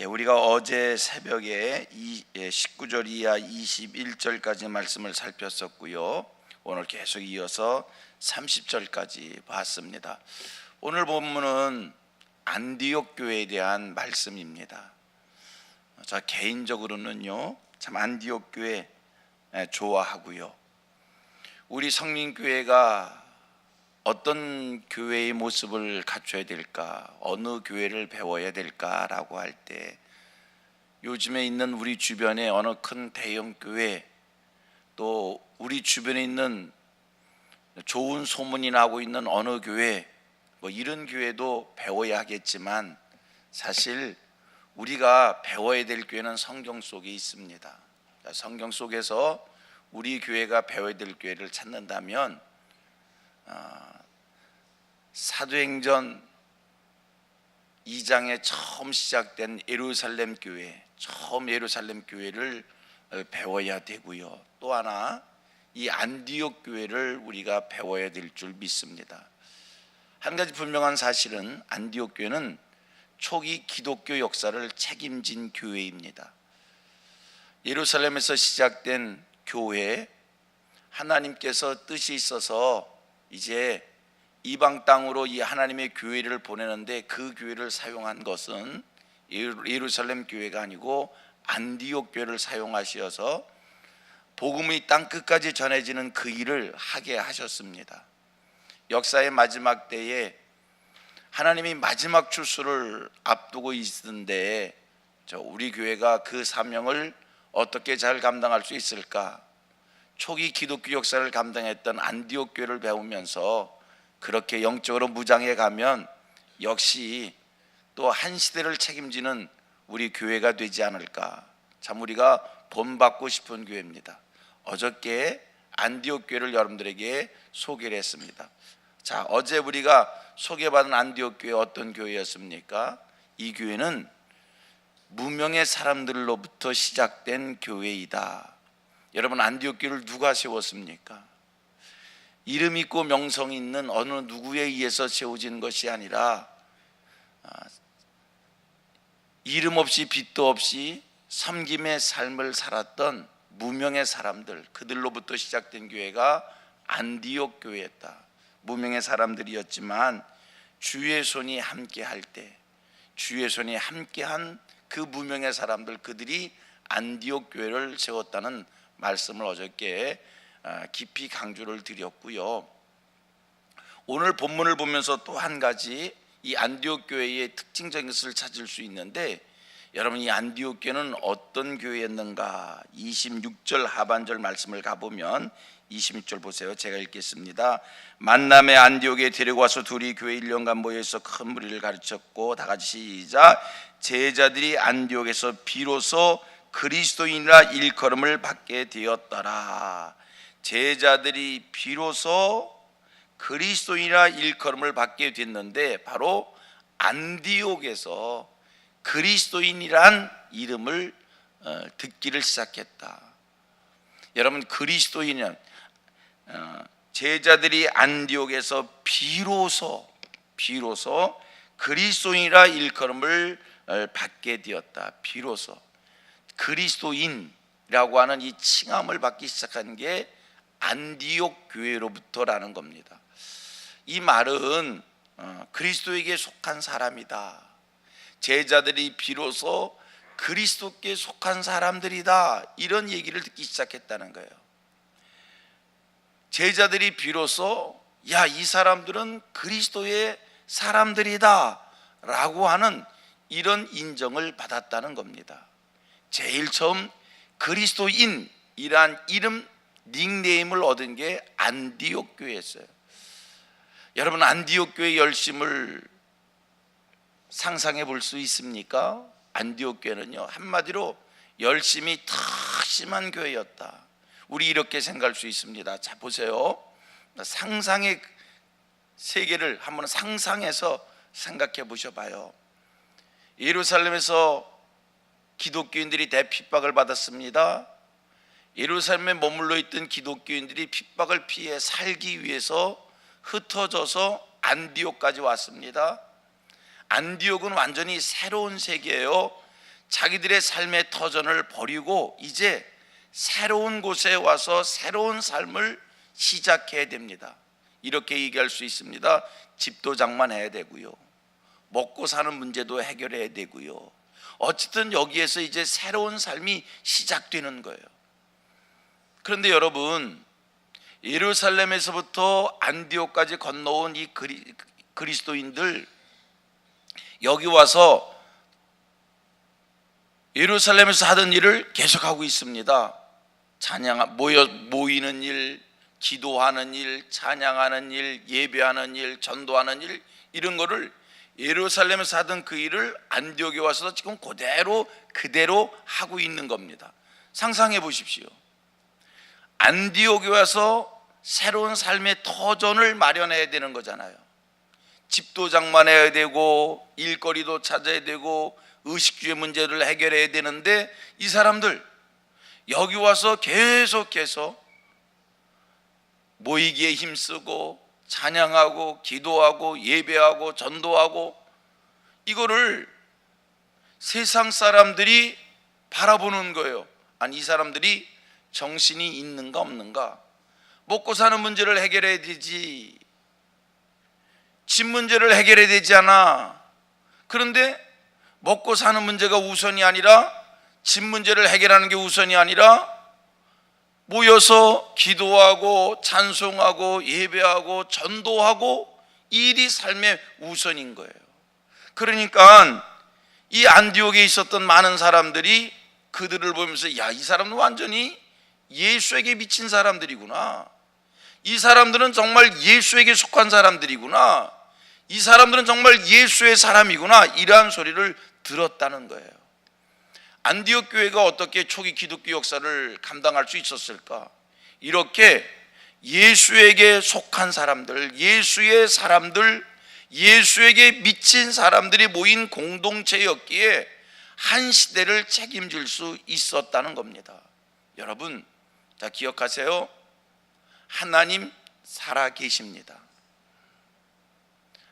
우리가 어제 새벽에 19절 이하 21절까지 말씀을 살폈었고요. 오늘 계속 이어서 30절까지 봤습니다. 오늘 본문은 안디옥 교회에 대한 말씀입니다. 저 개인적으로는요, 참 안디옥 교회 좋아하고요. 우리 성민교회가 어떤 교회의 모습을 갖춰야 될까, 어느 교회를 배워야 될까라고 할 때 요즘에 있는 우리 주변에 어느 큰 대형 교회, 또 우리 주변에 있는 좋은 소문이 나고 있는 어느 교회, 이런 교회도 배워야 하겠지만 사실 우리가 배워야 될 교회는 성경 속에 있습니다. 성경 속에서 우리 교회가 배워야 될 교회를 찾는다면 사도행전 2장에 처음 시작된 예루살렘 교회, 처음 예루살렘 교회를 배워야 되고요. 또 하나 이 안디옥 교회를 우리가 배워야 될 줄 믿습니다. 한 가지 분명한 사실은 안디옥 교회는 초기 기독교 역사를 책임진 교회입니다. 예루살렘에서 시작된 교회, 하나님께서 뜻이 있어서 이제 이방 땅으로 이 하나님의 교회를 보내는데 그 교회를 사용한 것은 예루살렘 교회가 아니고 안디옥 교회를 사용하셔서 복음이 땅 끝까지 전해지는 그 일을 하게 하셨습니다. 역사의 마지막 때에 하나님이 마지막 출소를 앞두고 있는데 우리 교회가 그 사명을 어떻게 잘 감당할 수 있을까? 초기 기독교 역사를 감당했던 안디옥 교회를 배우면서 그렇게 영적으로 무장해 가면 역시 또 한 시대를 책임지는 우리 교회가 되지 않을까. 참 우리가 본받고 싶은 교회입니다. 어저께 안디옥 교회를 여러분들에게 소개를 했습니다. 자, 어제 우리가 소개받은 안디옥 교회 어떤 교회였습니까? 이 교회는 무명의 사람들로부터 시작된 교회이다. 여러분, 안디옥 교회를 누가 세웠습니까? 이름 있고 명성 있는 어느 누구에 의해서 세워진 것이 아니라 이름 없이 빚도 없이 섬김의 삶을 살았던 무명의 사람들, 그들로부터 시작된 교회가 안디옥 교회였다. 무명의 사람들이었지만 주의 손이 함께할 때, 주의 손이 함께한 그 무명의 사람들, 그들이 안디옥 교회를 세웠다는 말씀을 어저께 깊이 강조를 드렸고요. 오늘 본문을 보면서 또 한 가지 이 안디옥 교회의 특징적인 것을 찾을 수 있는데, 여러분 이 안디옥 교회는 어떤 교회였는가? 26절 하반절 말씀을 가보면 26절 보세요. 제가 읽겠습니다. 만남의 안디옥에 데려와서 둘이 교회 1년간 모여서 큰 무리를 가르쳤고, 다 같이 시작. 제자들이 안디옥에서 비로소 그리스도인이라 일컬음을 받게 되었더라. 제자들이 비로소 그리스도인이라 일컬음을 받게 됐는데 바로 안디옥에서 그리스도인이란 이름을 듣기를 시작했다. 여러분, 그리스도인은 제자들이 안디옥에서 비로소 그리스도인이라 일컬음을 받게 되었다. 비로소 그리스도인이라고 하는 이 칭함을 받기 시작한 게 안디옥 교회로부터라는 겁니다. 이 말은 그리스도에게 속한 사람이다. 제자들이 비로소 그리스도께 속한 사람들이다. 이런 얘기를 듣기 시작했다는 거예요. 제자들이 비로소 이 사람들은 그리스도의 사람들이다 라고 하는 이런 인정을 받았다는 겁니다. 제일 처음 그리스도인이란 이름 닉네임을 얻은 게 안디옥 교회였어요. 여러분, 안디옥 교회의 열심을 상상해 볼 수 있습니까? 안디옥 교회는요, 한마디로 열심이 더 심한 교회였다. 우리 이렇게 생각할 수 있습니다. 자, 보세요. 상상의 세계를 한번 상상해서 생각해 보셔봐요. 예루살렘에서 기독교인들이 대핍박을 받았습니다. 예루살렘에 머물러 있던 기독교인들이 핍박을 피해 살기 위해서 흩어져서 안디옥까지 왔습니다. 안디옥은 완전히 새로운 세계예요. 자기들의 삶의 터전을 버리고 이제 새로운 곳에 와서 새로운 삶을 시작해야 됩니다. 이렇게 얘기할 수 있습니다. 집도 장만해야 되고요, 먹고 사는 문제도 해결해야 되고요, 어쨌든 여기에서 이제 새로운 삶이 시작되는 거예요. 그런데 여러분, 예루살렘에서부터 안디옥까지 건너온 이 그리스도인들, 여기 와서 예루살렘에서 하던 일을 계속하고 있습니다. 모이는 일, 기도하는 일, 찬양하는 일, 예배하는 일, 전도하는 일, 이런 거를 예루살렘에서 하던 그 일을 안디옥에 와서 지금 그대로 하고 있는 겁니다. 상상해 보십시오. 안디옥에 와서 새로운 삶의 터전을 마련해야 되는 거잖아요. 집도 장만해야 되고 일거리도 찾아야 되고 의식주의 문제를 해결해야 되는데, 이 사람들 여기 와서 계속해서 모이기에 힘쓰고 찬양하고 기도하고 예배하고 전도하고, 이거를 세상 사람들이 바라보는 거예요. 아니, 이 사람들이 정신이 있는가 없는가? 먹고 사는 문제를 해결해야 되지, 집 문제를 해결해야 되지 않아. 그런데 먹고 사는 문제가 우선이 아니라, 집 문제를 해결하는 게 우선이 아니라, 모여서 기도하고 찬송하고 예배하고 전도하고, 이 일이 삶의 우선인 거예요. 그러니까 이 안디옥에 있었던 많은 사람들이 그들을 보면서, 야, 이 사람은 완전히 예수에게 미친 사람들이구나, 이 사람들은 정말 예수에게 속한 사람들이구나, 이 사람들은 정말 예수의 사람이구나, 이러한 소리를 들었다는 거예요. 안디옥 교회가 어떻게 초기 기독교 역사를 감당할 수 있었을까? 이렇게 예수에게 속한 사람들, 예수의 사람들, 예수에게 미친 사람들이 모인 공동체였기에 한 시대를 책임질 수 있었다는 겁니다. 여러분, 자, 기억하세요. 하나님 살아 계십니다.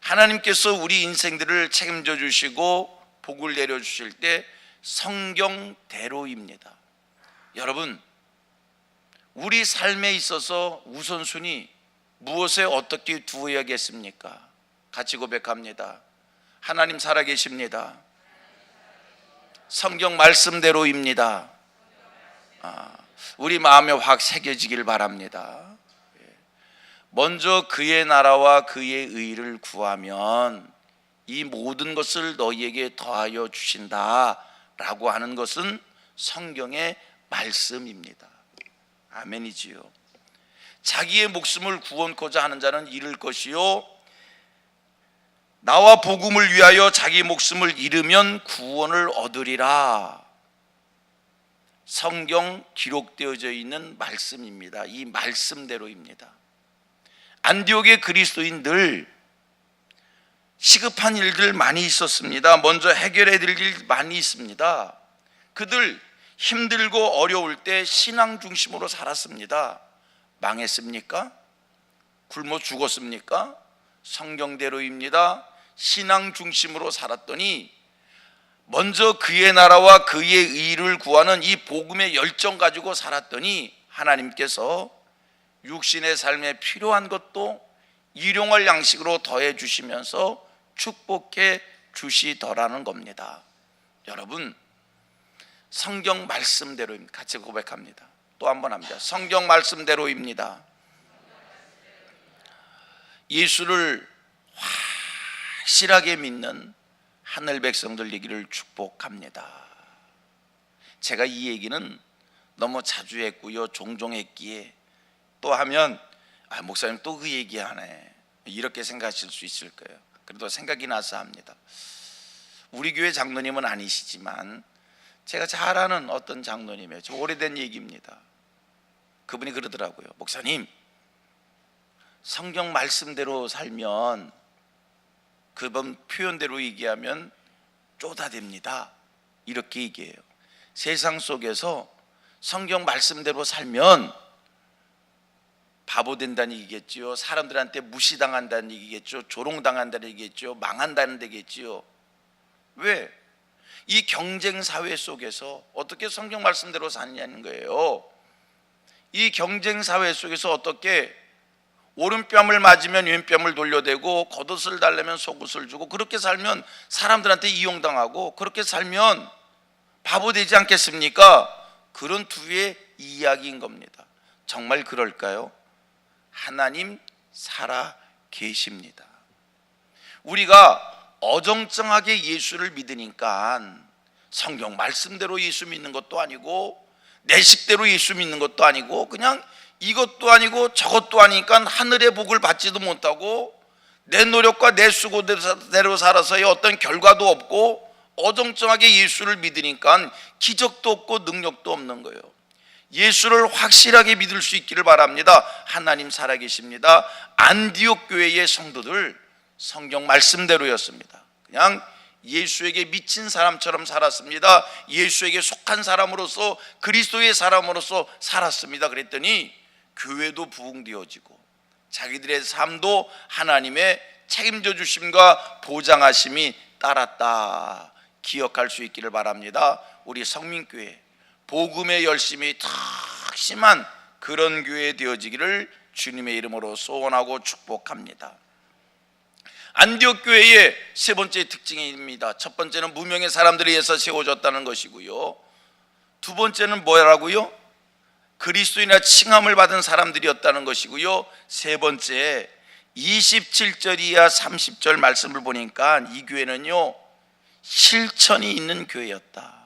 하나님께서 우리 인생들을 책임져 주시고 복을 내려 주실 때 성경대로입니다. 여러분, 우리 삶에 있어서 우선순위 무엇에 어떻게 두어야겠습니까? 같이 고백합니다. 하나님 살아 계십니다. 성경 말씀대로입니다. 우리 마음에 확 새겨지길 바랍니다. 먼저 그의 나라와 그의 의를 구하면 이 모든 것을 너희에게 더하여 주신다 라고 하는 것은 성경의 말씀입니다. 아멘이지요. 자기의 목숨을 구원코자 하는 자는 잃을 것이요, 나와 복음을 위하여 자기 목숨을 잃으면 구원을 얻으리라. 성경 기록되어져 있는 말씀입니다. 이 말씀대로입니다. 안디옥의 그리스도인들 시급한 일들 많이 있었습니다. 먼저 해결해야 될 일 많이 있습니다. 그들 힘들고 어려울 때 신앙 중심으로 살았습니다. 망했습니까? 굶어 죽었습니까? 성경대로입니다. 신앙 중심으로 살았더니 먼저 그의 나라와 그의 의를 구하는 이 복음의 열정 가지고 살았더니 하나님께서 육신의 삶에 필요한 것도 일용할 양식으로 더해 주시면서 축복해 주시더라는 겁니다. 여러분, 성경 말씀대로입니다. 같이 고백합니다. 또 한 번 합니다. 성경 말씀대로입니다. 예수를 확실하게 믿는 하늘 백성들 되기를 축복합니다. 제가 이 얘기는 너무 자주 했고요, 종종 했기에 또 하면 목사님 또 그 얘기하네, 이렇게 생각하실 수 있을 거예요. 그래도 생각이 나서 합니다. 우리 교회 장로님은 아니시지만 제가 잘 아는 어떤 장로님이에요. 좀 오래된 얘기입니다. 그분이 그러더라고요. 목사님, 성경 말씀대로 살면, 그분 표현대로 얘기하면 쪼다됩니다, 이렇게 얘기해요. 세상 속에서 성경 말씀대로 살면 바보 된다는 얘기겠죠. 사람들한테 무시당한다는 얘기겠죠. 조롱당한다는 얘기겠죠. 망한다는 얘기겠죠. 왜? 이 경쟁 사회 속에서 어떻게 성경 말씀대로 사느냐는 거예요. 이 경쟁 사회 속에서 어떻게 오른뺨을 맞으면 왼뺨을 돌려대고 겉옷을 달래면 속옷을 주고, 그렇게 살면 사람들한테 이용당하고, 그렇게 살면 바보 되지 않겠습니까? 그런 두의 이야기인 겁니다. 정말 그럴까요? 하나님 살아 계십니다. 우리가 어정쩡하게 예수를 믿으니까 성경 말씀대로 예수 믿는 것도 아니고 내 식대로 예수 믿는 것도 아니고 그냥 이것도 아니고 저것도 아니니까 하늘의 복을 받지도 못하고 내 노력과 내 수고대로 살아서의 어떤 결과도 없고 어정쩡하게 예수를 믿으니까 기적도 없고 능력도 없는 거예요. 예수를 확실하게 믿을 수 있기를 바랍니다. 하나님 살아계십니다. 안디옥 교회의 성도들 성경 말씀대로였습니다. 그냥 예수에게 미친 사람처럼 살았습니다. 예수에게 속한 사람으로서, 그리스도의 사람으로서 살았습니다. 그랬더니 교회도 부흥되어지고 자기들의 삶도 하나님의 책임져 주심과 보장하심이 따랐다. 기억할 수 있기를 바랍니다. 우리 성민교회 복음의 열심이 탁심한 그런 교회 되어지기를 주님의 이름으로 소원하고 축복합니다. 안디옥 교회의 세 번째 특징입니다. 첫 번째는 무명의 사람들에 의해서 세워졌다는 것이고요. 두 번째는 뭐라고요? 그리스도인이라 칭함을 받은 사람들이었다는 것이고요. 세 번째 27절 이하 30절 말씀을 보니까 이 교회는요 실천이 있는 교회였다.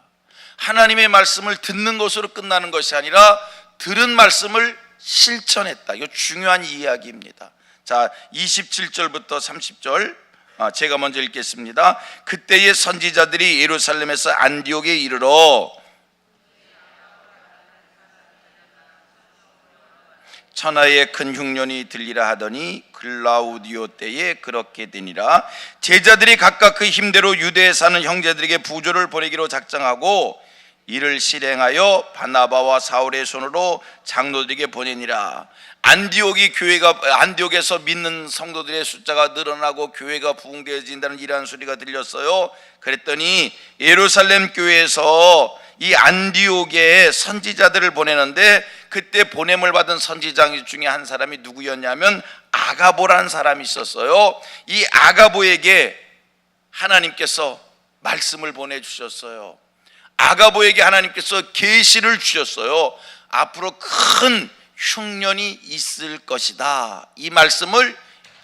하나님의 말씀을 듣는 것으로 끝나는 것이 아니라 들은 말씀을 실천했다. 이거 중요한 이야기입니다. 자, 27절부터 30절 제가 먼저 읽겠습니다. 그때의 선지자들이 예루살렘에서 안디옥에 이르러 천하의 큰 흉년이 들리라 하더니 글라우디오 때에 그렇게 되니라. 제자들이 각각 그 힘대로 유대에 사는 형제들에게 부조를 보내기로 작정하고 이를 실행하여 바나바와 사울의 손으로 장로들에게 보내니라. 안디옥에서 믿는 성도들의 숫자가 늘어나고 교회가 부흥되어진다는 이러한 소리가 들렸어요. 그랬더니 예루살렘 교회에서 이 안디옥에 선지자들을 보내는데 그때 보냄을 받은 선지자 중에 한 사람이 누구였냐면 아가보라는 사람이 있었어요. 이 아가보에게 하나님께서 말씀을 보내주셨어요. 아가보에게 하나님께서 계시를 주셨어요. 앞으로 큰 흉년이 있을 것이다. 이 말씀을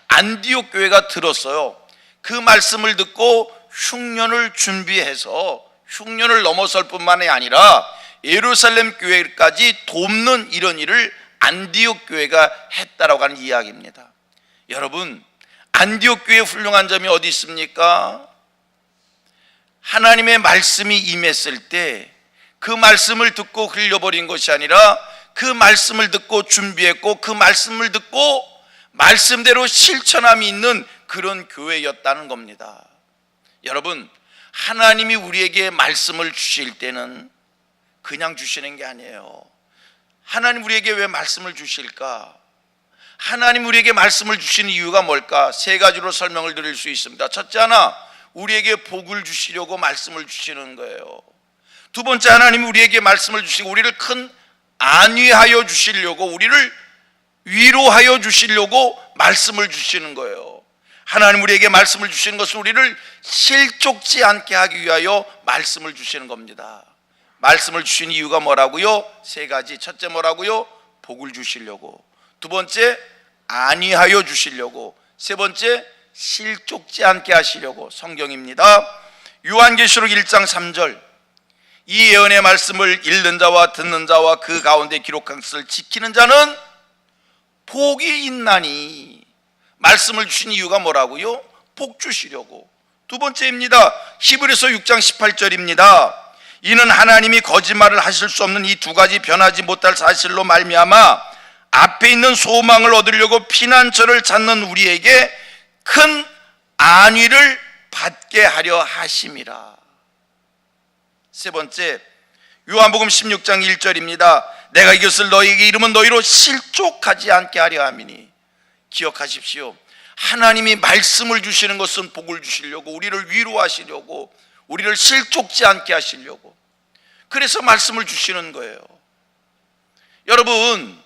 안디옥 교회가 들었어요. 그 말씀을 듣고 흉년을 준비해서 흉년을 넘어설 뿐만이 아니라 예루살렘 교회까지 돕는 이런 일을 안디옥 교회가 했다라고 하는 이야기입니다. 여러분, 안디옥 교회의 훌륭한 점이 어디 있습니까? 하나님의 말씀이 임했을 때 그 말씀을 듣고 흘려버린 것이 아니라 그 말씀을 듣고 준비했고 그 말씀을 듣고 말씀대로 실천함이 있는 그런 교회였다는 겁니다. 여러분, 하나님이 우리에게 말씀을 주실 때는 그냥 주시는 게 아니에요. 하나님 우리에게 왜 말씀을 주실까? 하나님 우리에게 말씀을 주시는 이유가 뭘까? 세 가지로 설명을 드릴 수 있습니다. 첫째 하나, 우리에게 복을 주시려고 말씀을 주시는 거예요. 두 번째, 하나님 우리에게 말씀을 주시고 우리를 큰 안위하여 주시려고, 우리를 위로하여 주시려고 말씀을 주시는 거예요. 하나님 우리에게 말씀을 주시는 것은 우리를 실족지 않게 하기 위하여 말씀을 주시는 겁니다. 말씀을 주신 이유가 뭐라고요? 세 가지. 첫째 뭐라고요? 복을 주시려고. 두 번째, 안위하여 주시려고. 세 번째, 실족지 않게 하시려고. 성경입니다. 요한계시록 1장 3절. 이 예언의 말씀을 읽는 자와 듣는 자와 그 가운데 기록한 것을 지키는 자는 복이 있나니. 말씀을 주신 이유가 뭐라고요? 복 주시려고. 두 번째입니다. 히브리서 6장 18절입니다. 이는 하나님이 거짓말을 하실 수 없는 이 두 가지 변하지 못할 사실로 말미암아 앞에 있는 소망을 얻으려고 피난처를 찾는 우리에게 큰 안위를 받게 하려 하심이라. 세 번째, 요한복음 16장 1절입니다. 내가 이것을 너희에게 이르면 너희로 실족하지 않게 하려 함이니. 기억하십시오. 하나님이 말씀을 주시는 것은 복을 주시려고, 우리를 위로하시려고, 우리를 실족지 않게 하시려고 그래서 말씀을 주시는 거예요. 여러분,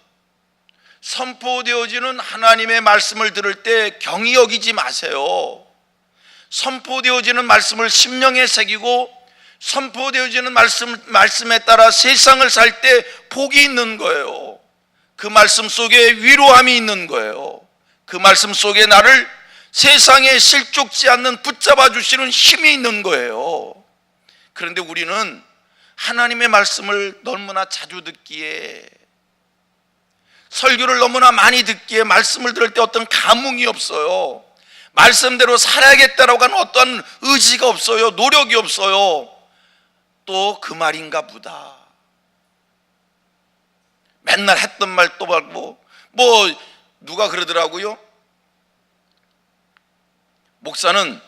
선포되어지는 하나님의 말씀을 들을 때 경히 여기지 마세요. 선포되어지는 말씀을 심령에 새기고 선포되어지는 말씀에 따라 세상을 살 때 복이 있는 거예요. 그 말씀 속에 위로함이 있는 거예요. 그 말씀 속에 나를 세상에 실족지 않는 붙잡아 주시는 힘이 있는 거예요. 그런데 우리는 하나님의 말씀을 너무나 자주 듣기에, 설교를 너무나 많이 듣기에 말씀을 들을 때 어떤 감흥이 없어요. 말씀대로 살아야겠다라고 하는 어떤 의지가 없어요. 노력이 없어요. 또 그 말인가 보다. 맨날 했던 말 또 하고, 누가 그러더라고요. 목사는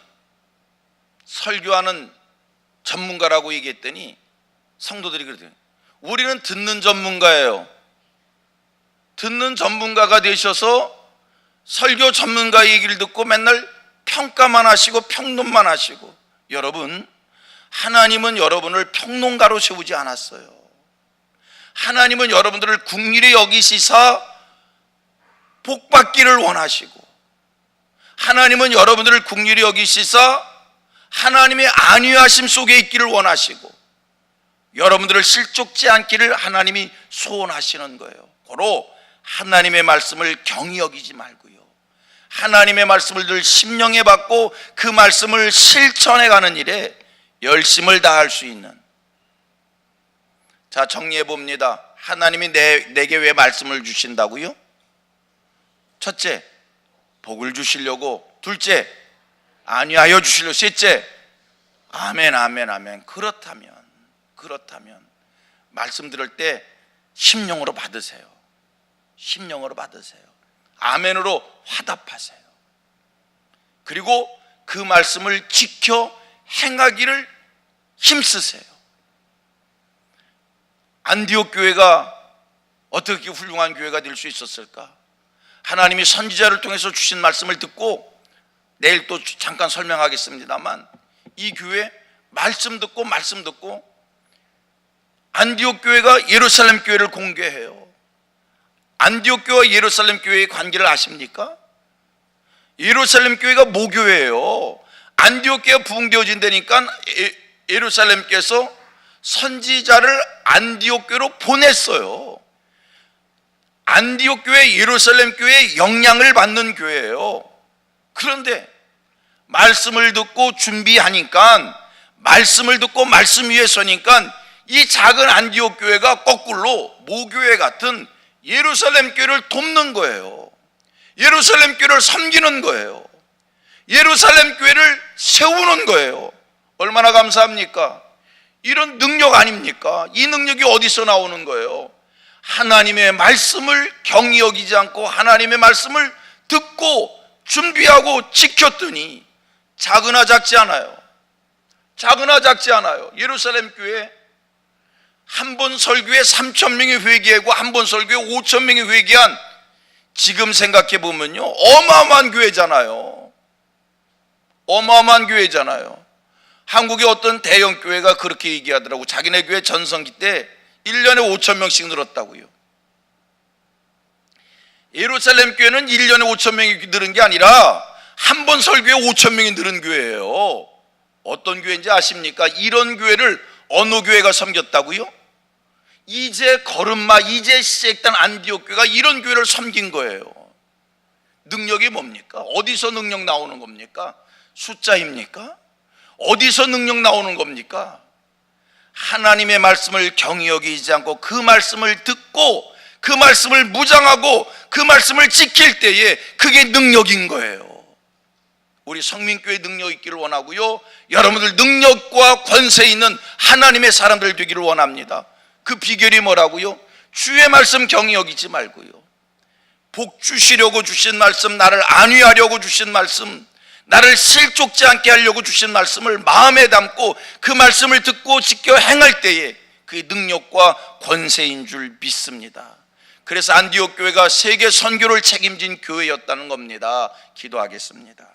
설교하는 전문가라고 얘기했더니 성도들이 그러더라고요. 우리는 듣는 전문가예요. 듣는 전문가가 되셔서 설교 전문가의 얘기를 듣고 맨날 평가만 하시고 평론만 하시고. 여러분, 하나님은 여러분을 평론가로 세우지 않았어요. 하나님은 여러분들을 긍휼히 여기시사 복받기를 원하시고, 하나님은 여러분들을 긍휼히 여기시사 하나님의 안위하심 속에 있기를 원하시고, 여러분들을 실족지 않기를 하나님이 소원하시는 거예요. 고로 하나님의 말씀을 경히 여기지 말고요, 하나님의 말씀을 늘 심령에 받고 그 말씀을 실천해 가는 일에 열심을 다할 수 있는. 자, 정리해 봅니다. 하나님이 내게 왜 말씀을 주신다고요? 첫째, 복을 주시려고. 둘째, 안위하여 주시려고. 셋째, 아멘 아멘 아멘. 그렇다면 말씀 들을 때 심령으로 받으세요. 심령으로 받으세요. 아멘으로 화답하세요. 그리고 그 말씀을 지켜 행하기를 힘쓰세요. 안디옥 교회가 어떻게 훌륭한 교회가 될 수 있었을까? 하나님이 선지자를 통해서 주신 말씀을 듣고, 내일 또 잠깐 설명하겠습니다만, 이 교회 말씀 듣고 안디옥 교회가 예루살렘 교회를 공개해요. 안디옥 교회와 예루살렘 교회의 관계를 아십니까? 예루살렘 교회가 모교회예요. 안디옥 교회가 부흥되어진다니까 예루살렘께서 선지자를 안디옥 교회로 보냈어요. 안디옥 교회, 예루살렘 교회의 영향을 받는 교회예요. 그런데 말씀을 듣고 준비하니까, 말씀을 듣고 말씀 위에 서니까 이 작은 안디옥 교회가 거꾸로 모교회 같은 예루살렘 교회를 돕는 거예요. 예루살렘 교회를 섬기는 거예요. 예루살렘 교회를 세우는 거예요. 얼마나 감사합니까? 이런 능력 아닙니까? 이 능력이 어디서 나오는 거예요? 하나님의 말씀을 경히 여기지 않고 하나님의 말씀을 듣고 준비하고 지켰더니 작으나 작지 않아요. 작으나 작지 않아요. 예루살렘 교회 한 번 설교에 3,000명이 회개하고 한 번 설교에 5,000명이 회개한, 지금 생각해 보면요, 어마어마한 교회잖아요. 어마어마한 교회잖아요. 한국의 어떤 대형 교회가 그렇게 얘기하더라고. 자기네 교회 전성기 때 1년에 5,000명씩 늘었다고요. 예루살렘 교회는 1년에 5,000명이 늘은 게 아니라 한 번 설교에 5,000명이 늘은 교회예요. 어떤 교회인지 아십니까? 이런 교회를 어느 교회가 섬겼다고요? 이제 걸음마, 이제 시작된 안디옥 교회가 이런 교회를 섬긴 거예요. 능력이 뭡니까? 어디서 능력 나오는 겁니까? 숫자입니까? 어디서 능력 나오는 겁니까? 하나님의 말씀을 경히 여기지 않고 그 말씀을 듣고 그 말씀을 무장하고 그 말씀을 지킬 때에 그게 능력인 거예요. 우리 성민교회 능력 있기를 원하고요, 여러분들 능력과 권세 있는 하나님의 사람들 되기를 원합니다. 그 비결이 뭐라고요? 주의 말씀 경히 여기지 말고요, 복 주시려고 주신 말씀, 나를 안위하려고 주신 말씀, 나를 실족지 않게 하려고 주신 말씀을 마음에 담고 그 말씀을 듣고 지켜 행할 때에 그의 능력과 권세인 줄 믿습니다. 그래서 안디옥 교회가 세계 선교를 책임진 교회였다는 겁니다. 기도하겠습니다.